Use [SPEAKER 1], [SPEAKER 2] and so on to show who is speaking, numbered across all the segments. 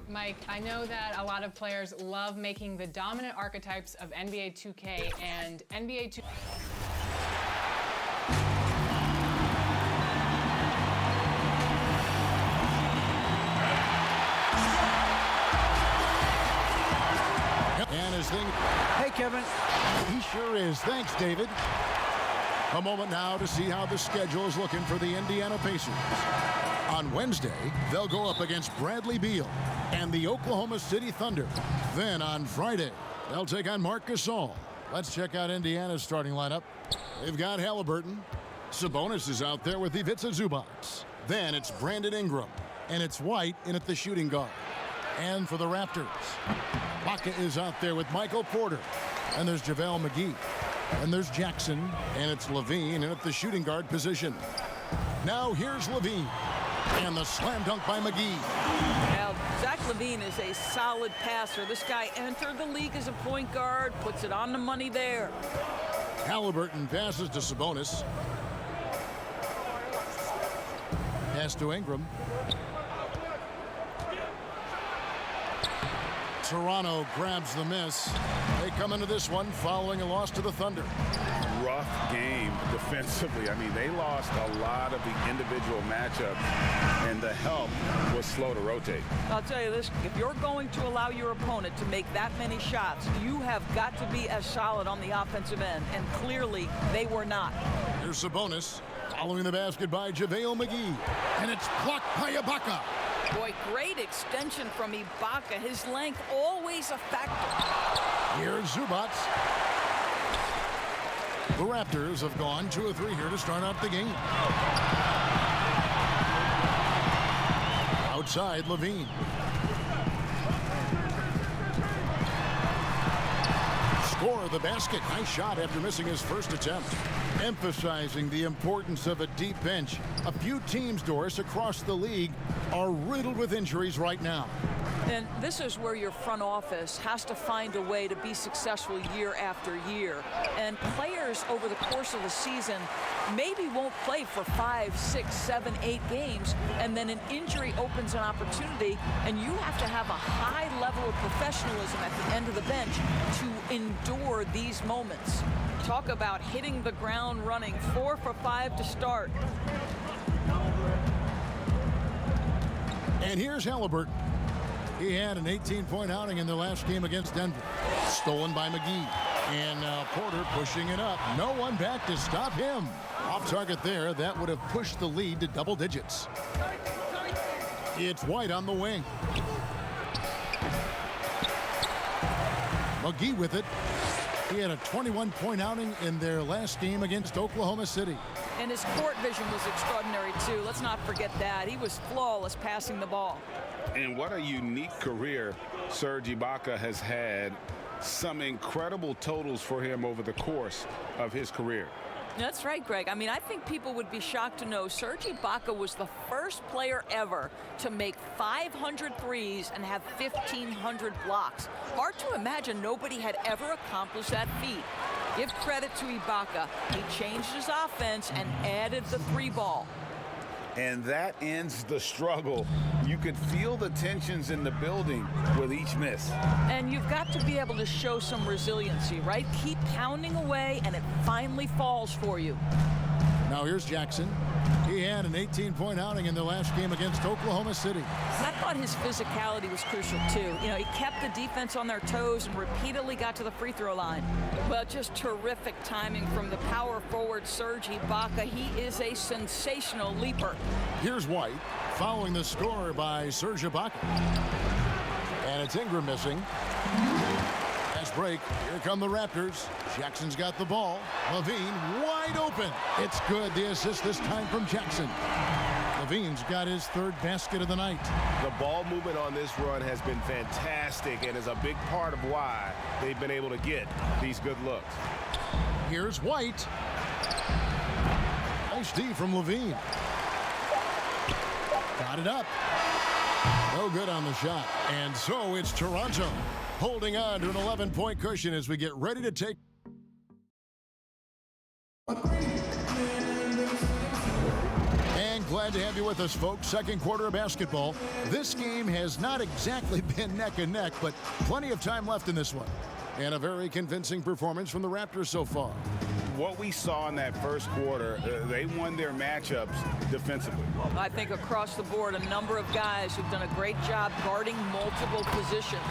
[SPEAKER 1] Mike, I know that a lot of players love making the dominant archetypes of NBA 2K and NBA 2K.
[SPEAKER 2] And his thing. Hey, Kevin. He sure is. Thanks, David. A moment now to see how the schedule is looking for the Indiana Pacers. On Wednesday, they'll go up against Bradley Beal and the Oklahoma City Thunder. Then on Friday, they'll take on Marc Gasol. Let's check out Indiana's starting lineup. They've got Halliburton. Sabonis is out there with Ivica Zubac. Then it's Brandon Ingram. And it's White in at the shooting guard. And for the Raptors, Baca is out there with Michael Porter. And there's JaVale McGee. And there's Jackson. And it's Levine in at the shooting guard position. Now here's Levine. And the slam dunk by McGee.
[SPEAKER 3] Now, Zach LaVine is a solid passer. This guy entered the league as a point guard, puts it on the money there.
[SPEAKER 2] Halliburton passes to Sabonis. Pass to Ingram. Toronto grabs the miss. They come into this one following a loss to the Thunder.
[SPEAKER 4] Rough game defensively. I mean, they lost a lot of the individual matchups, and the help was slow to rotate.
[SPEAKER 3] I'll tell you this, if you're going to allow your opponent to make that many shots, you have got to be as solid on the offensive end, and clearly they were not.
[SPEAKER 2] Here's Sabonis following the basket by JaVale McGee, and it's blocked by Ibaka.
[SPEAKER 3] Boy, great extension from Ibaka. His length always a factor.
[SPEAKER 2] Here's Zubac. The Raptors have gone 2 of 3 here to start out the game. Outside, Levine. Score the basket. Nice shot after missing his first attempt. Emphasizing the importance of a deep bench. A few teams, Doris, across the league are riddled with injuries right now.
[SPEAKER 3] And this is where your front office has to find a way to be successful year after year. And players over the course of the season maybe won't play for 5, 6, 7, 8 games, and then an injury opens an opportunity, and you have to have a high level of professionalism at the end of the bench to endure these moments. Talk about hitting the ground running. 4 for 5 to start.
[SPEAKER 2] And here's Halliburton. He had an 18-point outing in their last game against Denver. Stolen by McGee. And now Porter pushing it up. No one back to stop him. Off target there. That would have pushed the lead to double digits. It's White on the wing. McGee with it. He had a 21-point outing in their last game against Oklahoma City.
[SPEAKER 3] And his court vision was extraordinary, too. Let's not forget that. He was flawless passing the ball.
[SPEAKER 4] And what a unique career Serge Ibaka has had. Some incredible totals for him over the course of his career.
[SPEAKER 3] That's right, Greg. I mean, I think people would be shocked to know Serge Ibaka was the first player ever to make 500 threes and have 1,500 blocks. Hard to imagine nobody had ever accomplished that feat. Give credit to Ibaka. He changed his offense and added the 3-ball.
[SPEAKER 4] And that ends the struggle. You could feel the tensions in the building with each miss.
[SPEAKER 3] And you've got to be able to show some resiliency, right? Keep pounding away, and it finally falls for you.
[SPEAKER 2] Now here's Jackson. He had an 18-point outing in their last game against Oklahoma City.
[SPEAKER 3] And I thought his physicality was crucial, too. You know, he kept the defense on their toes and repeatedly got to the free throw line. Well, just terrific timing from the power forward Serge Ibaka. He is a sensational leaper.
[SPEAKER 2] Here's White following the score by Serge Ibaka. And it's Ingram missing. Fast break. Here come the Raptors. Jackson's got the ball. Levine wide open. It's good. The assist this time from Jackson. Levine's got his 3rd basket of the night.
[SPEAKER 5] The ball movement on this run has been fantastic and is a big part of why they've been able to get these good looks.
[SPEAKER 2] Here's White. Nice D from Levine. Got it up. No good on the shot. And so it's Toronto holding on to an 11-point cushion as we get ready to take. And Glad to have you with us, folks. Second quarter of basketball. This game has not exactly been neck and neck, but plenty of time left in this one. And a very convincing performance from the Raptors so far.
[SPEAKER 4] What we saw in that first quarter, they won their matchups defensively.
[SPEAKER 3] I think across the board, a number of guys who've done a great job guarding multiple positions.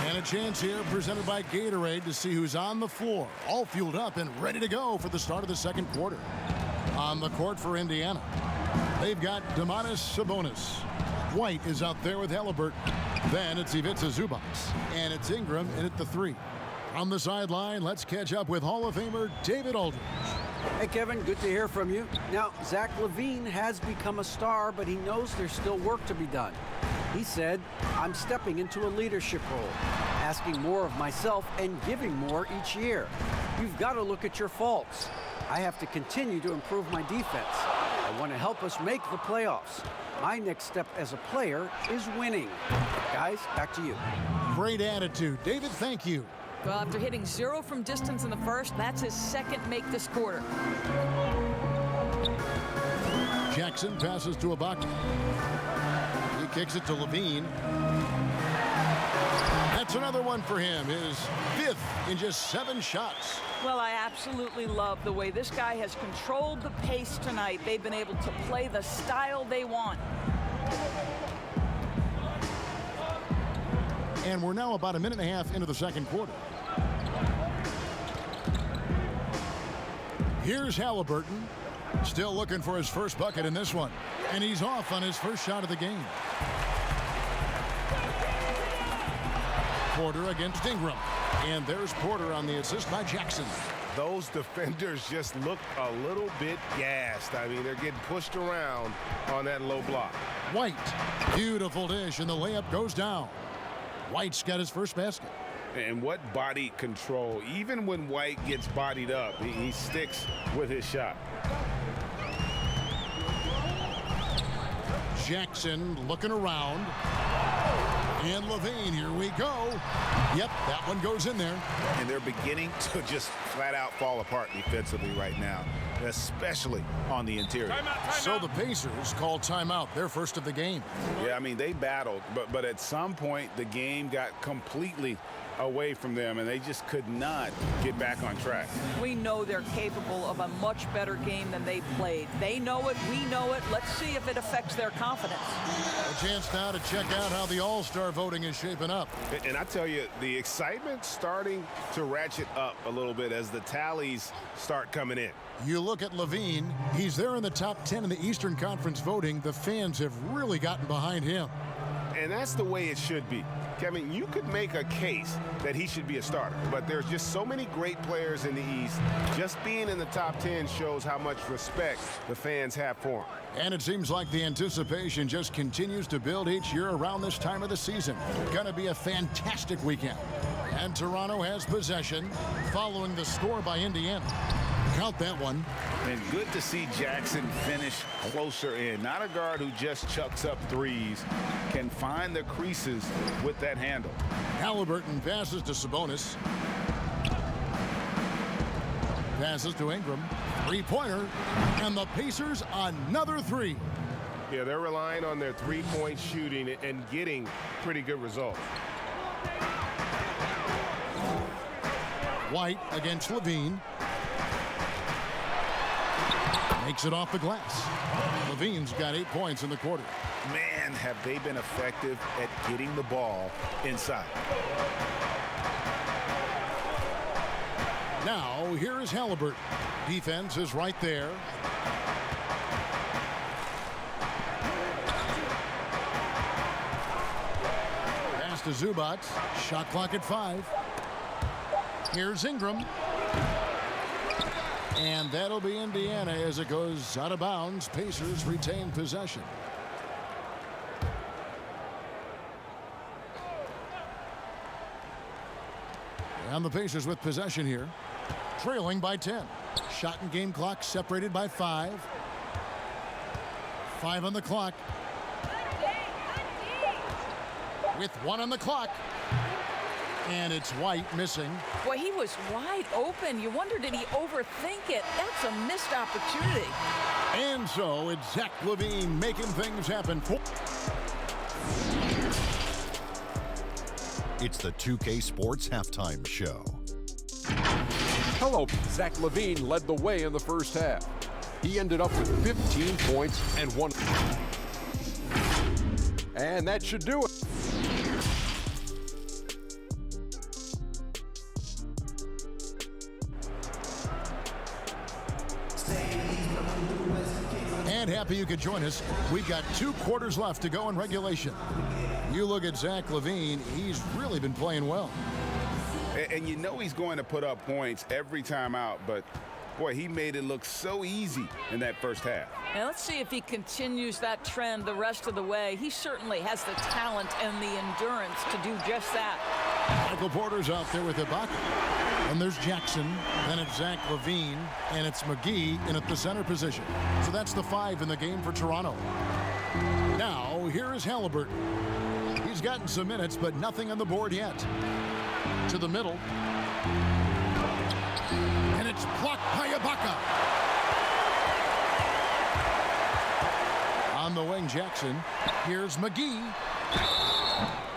[SPEAKER 2] And a chance here presented by Gatorade to see who's on the floor, all fueled up and ready to go for the start of the second quarter. On the court for Indiana, they've got Domantas Sabonis. White is out there with Halliburton. Then it's Ivica Zubac. And it's Ingram in at the 3. On the sideline, let's catch up with Hall of Famer David Aldridge.
[SPEAKER 6] Hey, Kevin, good to hear from you. Now, Zach LaVine has become a star, but he knows there's still work to be done. He said, I'm stepping into a leadership role, asking more of myself and giving more each year. You've got to look at your faults. I have to continue to improve my defense. I want to help us make the playoffs. My next step as a player is winning. Guys, back to you.
[SPEAKER 2] Great attitude. David, thank you.
[SPEAKER 3] Well, after hitting 0 from distance in the first, that's his second make this quarter.
[SPEAKER 2] Jackson passes to Ibaka. He kicks it to LaVine. That's another one for him. His 5th in just 7 shots.
[SPEAKER 3] Well, I absolutely love the way this guy has controlled the pace tonight. They've been able to play the style they want.
[SPEAKER 2] And we're now about a minute and a half into the second quarter. Here's Halliburton, still looking for his first bucket in this one. And he's off on his first shot of the game. Porter against Ingram. And there's Porter on the assist by Jackson.
[SPEAKER 5] Those defenders just look a little bit gassed. I mean, they're getting pushed around on that low block.
[SPEAKER 2] White, beautiful dish, and the layup goes down. White's got his first basket.
[SPEAKER 4] And what body control. Even when White gets bodied up, he sticks with his shot.
[SPEAKER 2] Jackson looking around. And LaVine, here we go. Yep, that one goes in there.
[SPEAKER 5] And they're beginning to just flat out fall apart defensively right now, especially on the interior.
[SPEAKER 2] So the Pacers call timeout, their first of the game.
[SPEAKER 4] Yeah, I mean, they battled, but at some point the game got completely away from them, and they just could not get back on track.
[SPEAKER 3] We know they're capable of a much better game than they played. They know it, we know it. Let's see if it affects their confidence.
[SPEAKER 2] A chance now to check out how the All-Star voting is shaping up.
[SPEAKER 5] And I tell you, the excitement's starting to ratchet up a little bit as the tallies start coming in.
[SPEAKER 2] You look at LaVine, he's there in the top 10 in the Eastern Conference voting. The fans have really gotten behind him.
[SPEAKER 5] And that's the way it should be. Kevin, you could make a case that he should be a starter, but there's just so many great players in the East. Just being in the top 10 shows how much respect the fans have for him.
[SPEAKER 2] And it seems like the anticipation just continues to build each year around this time of the season. Gonna be a fantastic weekend. And Toronto has possession following the score by Indiana. Count that one.
[SPEAKER 4] And good to see Jackson finish closer in. Not a guard who just chucks up threes. Can find the creases with that handle.
[SPEAKER 2] Halliburton passes to Sabonis. Passes to Ingram. Three-pointer. And the Pacers another 3.
[SPEAKER 5] Yeah, they're relying on their three-point shooting and getting pretty good results.
[SPEAKER 2] White against LaVine. Makes it off the glass. LaVine's got 8 points in the quarter.
[SPEAKER 5] Man, have they been effective at getting the ball inside.
[SPEAKER 2] Now, here is Halliburton. Defense is right there. Pass to Zubac. Shot clock at 5. Here's Ingram. And that'll be Indiana as it goes out of bounds. Pacers retain possession. And the Pacers with possession here. Trailing by 10. Shot and game clock separated by 5. 5 on the clock. With 1 on the clock. And it's White missing.
[SPEAKER 3] Boy, he was wide open. You wonder, did he overthink it? That's a missed opportunity.
[SPEAKER 2] And so it's Zach LaVine making things happen.
[SPEAKER 7] It's the 2K Sports Halftime Show.
[SPEAKER 8] Hello, Zach LaVine led the way in the first half. He ended up with 15 points and 1. And that should do it.
[SPEAKER 2] And happy you could join us. We've got 2 quarters left to go in regulation. You look at Zach LaVine, he's really been playing well.
[SPEAKER 4] And you know he's going to put up points every time out, but boy, he made it look so easy in that first half.
[SPEAKER 3] And let's see if he continues that trend the rest of the way. He certainly has the talent and the endurance to do just that.
[SPEAKER 2] Michael Porter's out there with Ibaka. And there's Jackson, then it's Zach LaVine, and it's McGee in at the center position. So that's the 5 in the game for Toronto. Now, here is Halliburton. He's gotten some minutes, but nothing on the board yet. To the middle. And it's blocked by Ibaka. On the wing, Jackson. Here's McGee.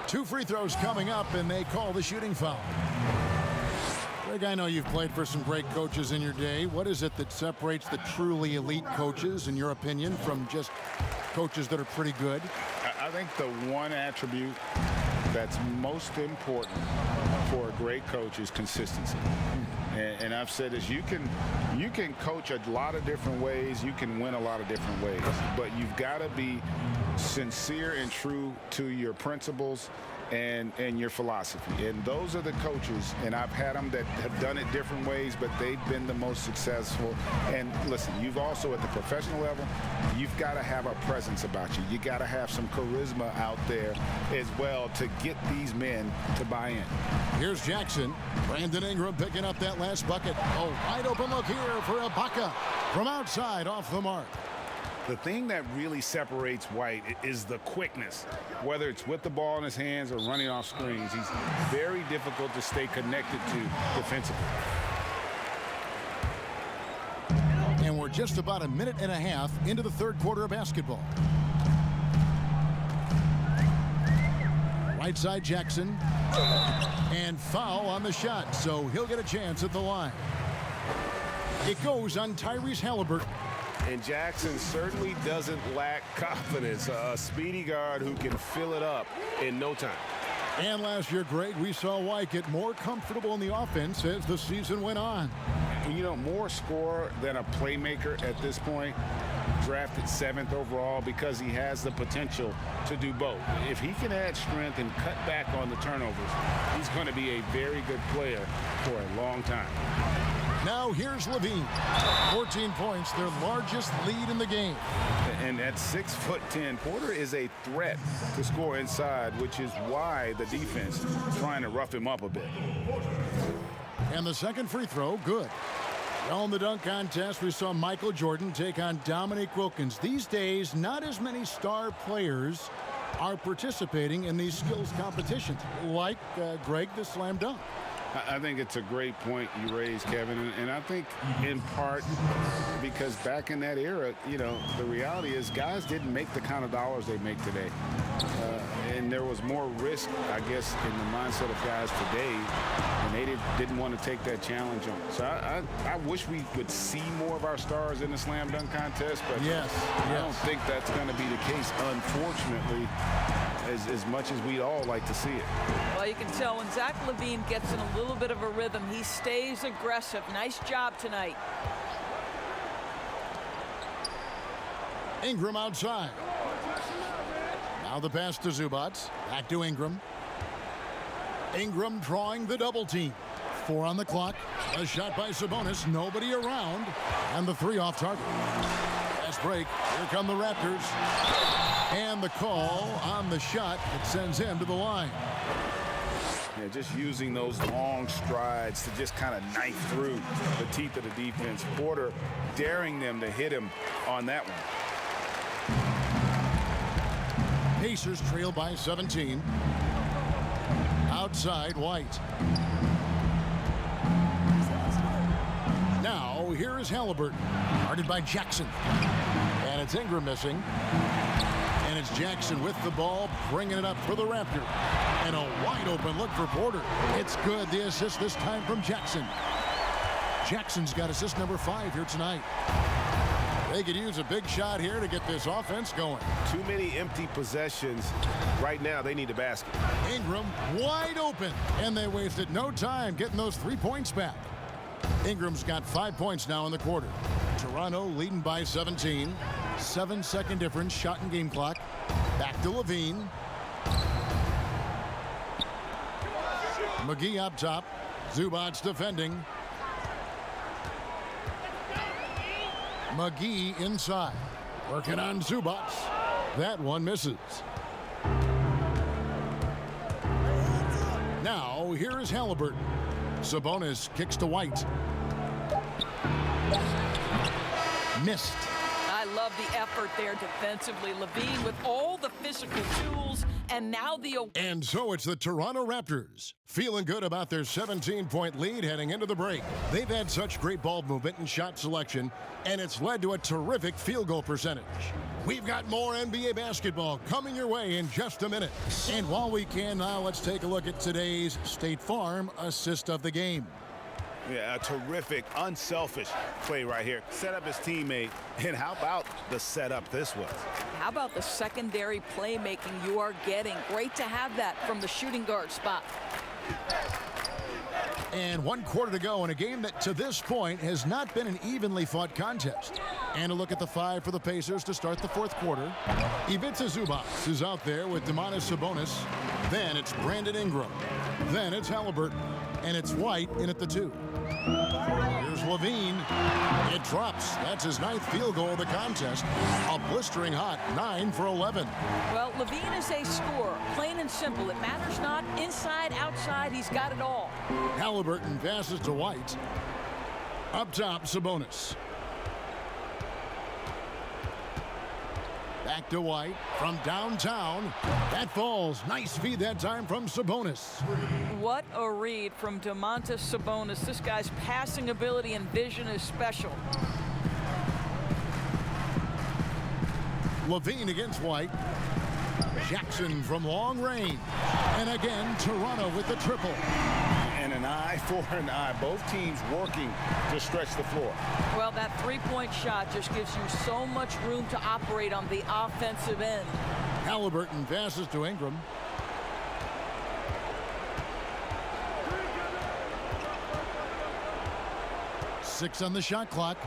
[SPEAKER 2] 2 free throws coming up, and they call the shooting foul. Greg, I know you've played for some great coaches in your day. What is it that separates the truly elite coaches, in your opinion, from just coaches that are pretty good?
[SPEAKER 4] I think the one attribute that's most important for a great coach is consistency. And I've said this, you can coach a lot of different ways, you can win a lot of different ways, but you've got to be sincere and true to your principles and your philosophy. And those are the coaches, and I've had them that have done it different ways, but they've been the most successful. And listen, you've also at the professional level, you've got to have a presence about you. You got to have some charisma out there as well to get these men to buy in.
[SPEAKER 2] Here's Jackson. Brandon Ingram picking up that last bucket. A wide open look here for Ibaka from outside off the mark.
[SPEAKER 4] The thing that really separates White is the quickness, whether it's with the ball in his hands or running off screens. He's very difficult to stay connected to defensively.
[SPEAKER 2] And we're just about a minute and a half into the third quarter of basketball. Right side Jackson. And foul on the shot, so he'll get a chance at the line. It goes on Tyrese Halliburton.
[SPEAKER 5] And Jackson certainly doesn't lack confidence. A speedy guard who can fill it up in no time.
[SPEAKER 2] And last year, Greg, we saw White get more comfortable in the offense as the season went on.
[SPEAKER 4] You know, more scorer than a playmaker at this point. Drafted 7th overall because he has the potential to do both. If he can add strength and cut back on the turnovers, he's going to be a very good player for a long time.
[SPEAKER 2] Now here's LaVine. 14 points, their largest lead in the game.
[SPEAKER 4] And at 6'10", Porter is a threat to score inside, which is why the defense is trying to rough him up a bit.
[SPEAKER 2] And the second free throw, good. Well, in the dunk contest, we saw Michael Jordan take on Dominique Wilkins. These days, not as many star players are participating in these skills competitions, like Greg, the slam dunk.
[SPEAKER 4] I think it's a great point you raised, Kevin, and I think in part because back in that era, you know, the reality is guys didn't make the kind of dollars they make today. And there was more risk, I guess, in the mindset of guys today, and they didn't want to take that challenge on. So I wish we would see more of our stars in the slam dunk contest, but I don't think that's going to be the case, unfortunately, as much as we'd all like to see it.
[SPEAKER 3] Well, you can tell when Zach LaVine gets in a little bit of a rhythm, he stays aggressive. Nice job tonight.
[SPEAKER 2] Ingram outside. Now the pass to Zubac. Back to Ingram. Ingram drawing the double team. 4 on the clock. A shot by Sabonis. Nobody around. And the 3 off target. Fast break. Here come the Raptors. And the call on the shot that sends him to the line.
[SPEAKER 4] Yeah, just using those long strides to just kind of knife through the teeth of the defense. Porter daring them to hit him on that one.
[SPEAKER 2] Pacers trail by 17. outside White. Now, here is Halliburton, guarded by Jackson. And it's Ingram missing. And it's Jackson with the ball, bringing it up for the Raptors. And a wide open look for Porter. It's good. The assist this time from Jackson. Jackson's got assist number 5 here tonight. They could use a big shot here to get this offense going.
[SPEAKER 5] Too many empty possessions. Right now, they need a basket.
[SPEAKER 2] Ingram wide open. And they wasted no time getting those 3 points back. Ingram's got 5 points now in the quarter. Toronto leading by 17. 7-second difference, shot and game clock. Back to Levine. McGee up top. Zubac's defending. McGee inside. Working on Zubac. That one misses. Now, here is Halliburton. Sabonis kicks to White. Missed.
[SPEAKER 3] I love the effort there defensively. Levine with all the physical tools, and now the...
[SPEAKER 2] And so it's the Toronto Raptors, feeling good about their 17-point lead heading into the break. They've had such great ball movement and shot selection, and it's led to a terrific field goal percentage. We've got more NBA basketball coming your way in just a minute. And while we can now, let's take a look at today's State Farm assist of the game.
[SPEAKER 5] Yeah, a terrific, unselfish play right here. Set up his teammate, and how about the setup this was?
[SPEAKER 3] How about the secondary playmaking you are getting? Great to have that from the shooting guard spot.
[SPEAKER 2] And 1 quarter to go in a game that to this point has not been an evenly fought contest. And a look at the 5 for the Pacers to start the 4th quarter. Ivica Zubac is out there with Domantas Sabonis. Then it's Brandon Ingram. Then it's Halliburton. And it's White in at the 2. Here's Levine. It drops. That's his 9th field goal of the contest. A blistering hot 9 for 11.
[SPEAKER 3] Well, Levine is a scorer. Plain and simple. It matters not. Inside, outside, he's got it all.
[SPEAKER 2] Halliburton passes to White. Up top, Sabonis. Back to White from downtown. That falls. Nice feed that time from Sabonis.
[SPEAKER 3] What a read from Domantas Sabonis. This guy's passing ability and vision is special.
[SPEAKER 2] Levine against White. Jackson from long range. And again, Toronto with the triple.
[SPEAKER 5] And an eye for an eye. Both teams working to stretch the floor.
[SPEAKER 3] Well, that 3-point shot just gives you so much room to operate on the offensive end.
[SPEAKER 2] Halliburton passes to Ingram. Six on the shot clock.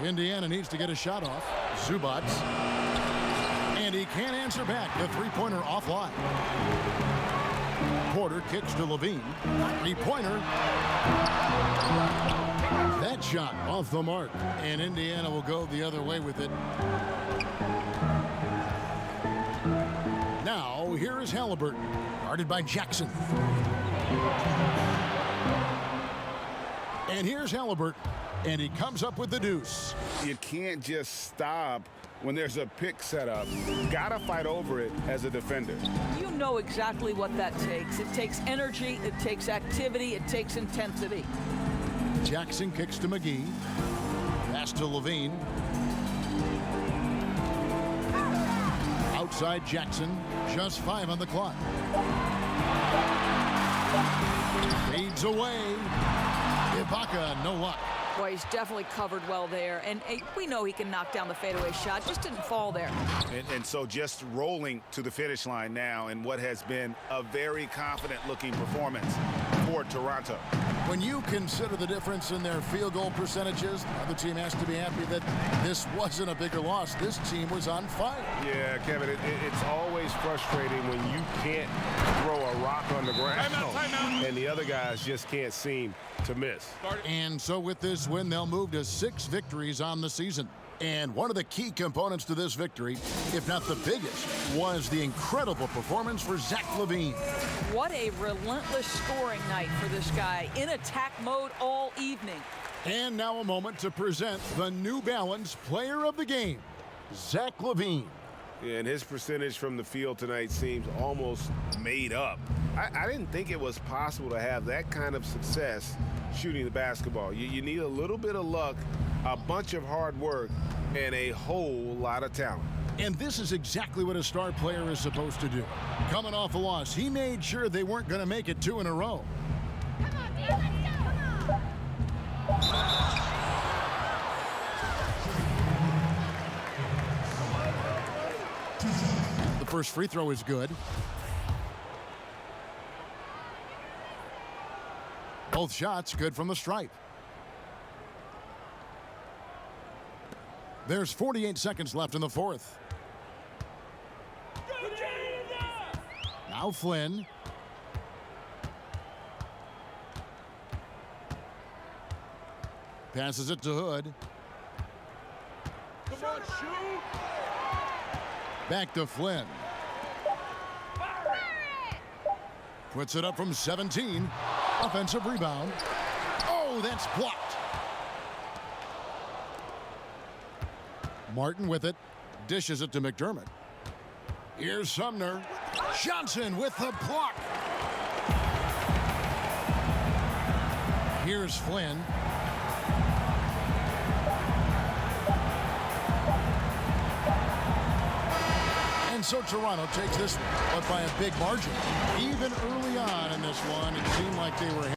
[SPEAKER 2] Indiana needs to get a shot off. Zubac. And he can't answer back. The 3-pointer offline. Porter kicks to Levine. 3-pointer. That shot off the mark. And Indiana will go the other way with it. Now, here is Halliburton, guarded by Jackson. And here's Halliburton. And he comes up with the deuce.
[SPEAKER 5] You can't just stop when there's a pick set up. Gotta fight over it as a defender.
[SPEAKER 3] You know exactly what that takes. It takes energy, it takes activity, it takes intensity.
[SPEAKER 2] Jackson kicks to McGee. Pass to Levine. Outside Jackson. Just 5 on the clock. Fades away. Ibaka, no luck.
[SPEAKER 3] Boy, he's definitely covered well there. And we know he can knock down the fadeaway shot. Just didn't fall there.
[SPEAKER 5] And so just rolling to the finish line now in what has been a very confident-looking performance for Toronto.
[SPEAKER 2] When you consider the difference in their field goal percentages, the other team has to be happy that this wasn't a bigger loss. This team was on fire.
[SPEAKER 5] Yeah, Kevin, it's always frustrating when you can't throw a rock on the ground. Timeout. And the other guys just can't seem to miss.
[SPEAKER 2] And so with this win, they'll move to 6 victories on the season. And one of the key components to this victory, if not the biggest, was the incredible performance for Zach LaVine.
[SPEAKER 3] What a relentless scoring night for this guy, in attack mode all evening.
[SPEAKER 2] And now a moment to present the New Balance Player of the Game, Zach LaVine.
[SPEAKER 5] Yeah, and his percentage from the field tonight seems almost made up. I didn't think it was possible to have that kind of success shooting the basketball. You need a little bit of luck, a bunch of hard work, and a whole lot of talent.
[SPEAKER 2] And this is exactly what a star player is supposed to do. Coming off a loss, he made sure they weren't going to make it 2 in a row.
[SPEAKER 9] Come on, man, let's go. Come on.
[SPEAKER 2] The first free throw is good. Both shots good from the stripe. There's 48 seconds left in the fourth. Now Flynn. Passes it to Hood.
[SPEAKER 8] Come on, shoot!
[SPEAKER 2] Back to Flynn. Puts it up from 17. Offensive rebound. Oh, that's blocked. Martin with it. Dishes it to McDermott. Here's Sumner. Johnson with the block. Here's Flynn. And so Toronto takes this one, but by a big margin. Even early on in this one, it seemed like they were